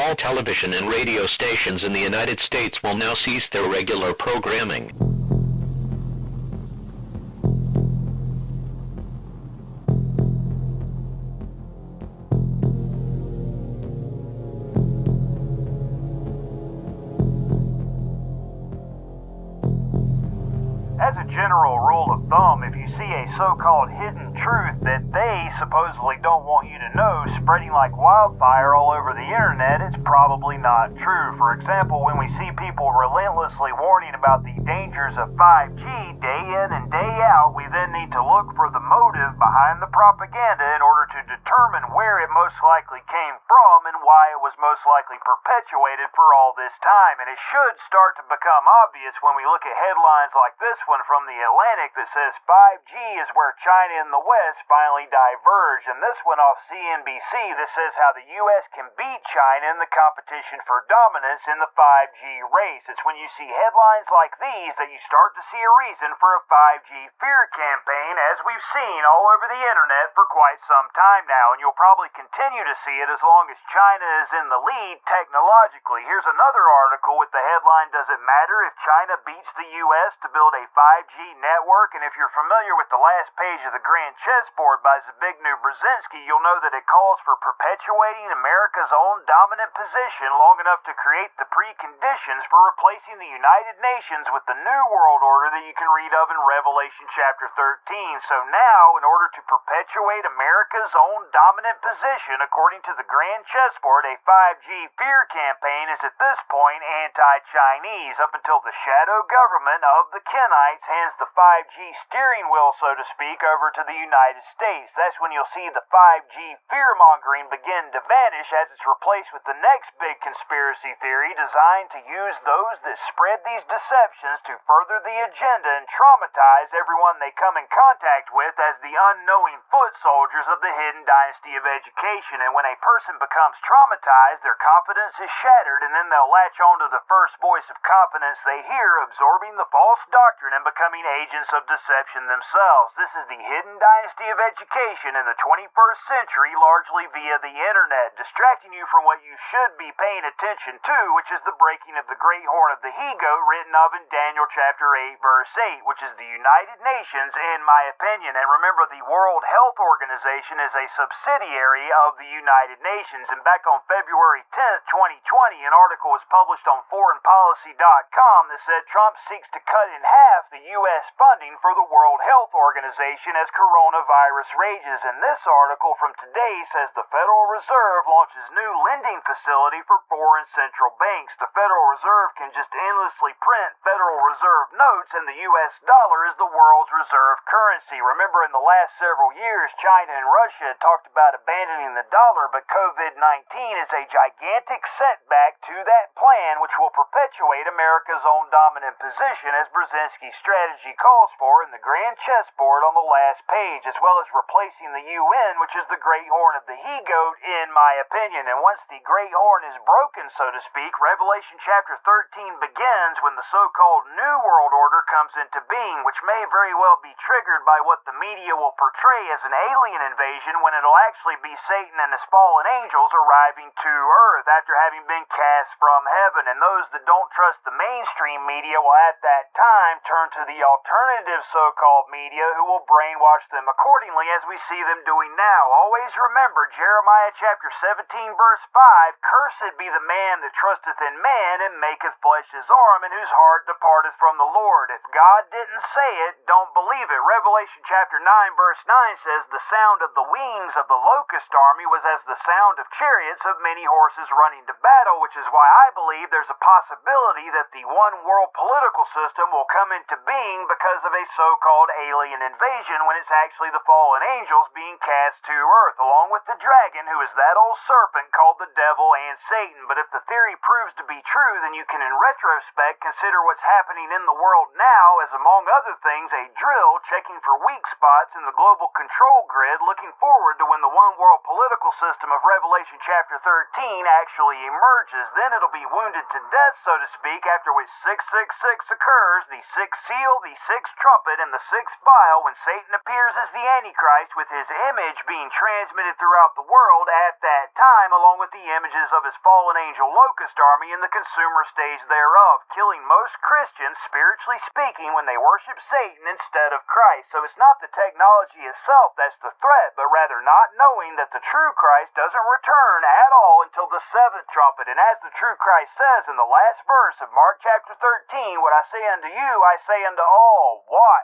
All television and radio stations in the United States will now cease their regular programming. As a general rule of thumb, if you see a so-called hidden truth that they supposedly don't want you to know spreading like wildfire all over the internet, it's probably not true. For example, when we see people relentlessly warning about the dangers of 5G day in and day out, we then need to look for the motive behind the propaganda in order to determine where it most likely came from and why it was most likely perpetuated for all this time. And it should start to become obvious when we look at headlines like this one from the Atlantic that says 5G is where China and the West finally diverge, and this one off CNBC that says how the U.S. can beat China in the competition for dominance in the 5G race. It's when you see headlines like these that you start to see a reason for a 5G fear campaign, as we've seen all over the internet for quite some time now, and you'll probably continue to see it as long as China is in the lead technologically. Here's another article with the headline, "Does it matter if China beats the U.S. to build a 5G network?" And if you're familiar with the last page of the Grand Chessboard by Zbigniew Brzezinski, you'll know that it calls for perpetuating America's own dominant position long enough to create the preconditions for replacing the United Nations with the New World Order that you can read of in Revelation chapter 13. So now, in order to perpetuate America's own dominant position, according to the Grand Chessboard, a 5G fear campaign is at this point anti-Chinese, up until the shadow government of the Kenites hands the 5G steering wheel, so to speak, over to the United States. That's when you'll see the 5G fearmongering begin to vanish, as it's replaced with the next big conspiracy theory designed to use those that spread these deceptions to further the agenda and traumatize everyone they come in contact with as the unknowing foot soldiers of the hidden dynasty of education. And when a person becomes traumatized, their confidence is shattered, and then they'll latch on to the first voice of confidence they hear, absorbing the false doctrine and becoming agents of deception themselves. This is the hidden dynasty of education in the 21st century, largely via the internet, distracting you from what you should be paying attention to, which is the breaking of the great horn of the he-goat written of in Daniel chapter 8, verse 8, which is the United Nations, in my opinion. And remember, the World Health Organization is a subsidiary of the United Nations, and back on February 10th, 2020, an article was published on foreignpolicy.com that said Trump seeks to cut in half the U.S. funding for the World Health Organization as coronavirus rages. And this article from today says the Federal Reserve launches new lending facility for foreign central banks. The Federal Reserve can just endlessly print Federal Reserve notes, and the U.S. dollar is the world's reserve currency. Remember, in the last several years, China and Russia had talked about abandoning the dollar, but COVID-19 is a gigantic setback to that plan, which will perpetuate America's own dominant position, as Brzezinski's strategy calls for in the Grand Chessboard on the last page, as well as replacing the UN, which is the great horn of the he-goat, in my opinion. And once the great horn is broken, so to speak, Revelation chapter 13 begins when the so-called New World Order comes into being, which may very well be triggered by what the media will portray as an alien invasion, when it'll actually be Satan and his fallen angels arriving to Earth after having been cast from heaven. And those that don't trust the mainstream media will at that time turn to the alternative so-called media, who will brainwash them accordingly, as we see them doing now. Always remember Jeremiah chapter 17 verse 5, "Cursed be the man that trusteth in man and maketh flesh his arm, and whose heart departeth from the Lord." If God didn't say it, don't believe it. Revelation chapter 9 verse 9 says, "The sound of the wings of the locust army was as the sound of chariots of many horses running to battle," which is why I believe there's a possibility that the one world political system will come into being because of a so-called alien invasion, when it's actually the fallen angels being cast to Earth, along with the dragon, who is that old serpent called the devil and Satan. But if the theory proves to be true, then you can in retrospect consider what's happening in the world now as, among other things, a drill checking for weak spots in the global control grid, looking forward to when the one world political system of Revelation chapter 13 actually emerges. Then it'll be wounded to death, so to speak, after which 666 occurs, the sixth seal, the sixth trumpet, trumpet and the sixth vial when Satan appears as the Antichrist with his image being transmitted throughout the world at that time, along with the images of his fallen angel locust army in the consumer stage thereof, killing most Christians, spiritually speaking, when they worship Satan instead of Christ. So it's not the technology itself that's the threat, but rather not knowing that the true Christ doesn't return at all until the seventh trumpet. And as the true Christ says in the last verse of Mark chapter 13, what I say unto you, I say unto all, watch.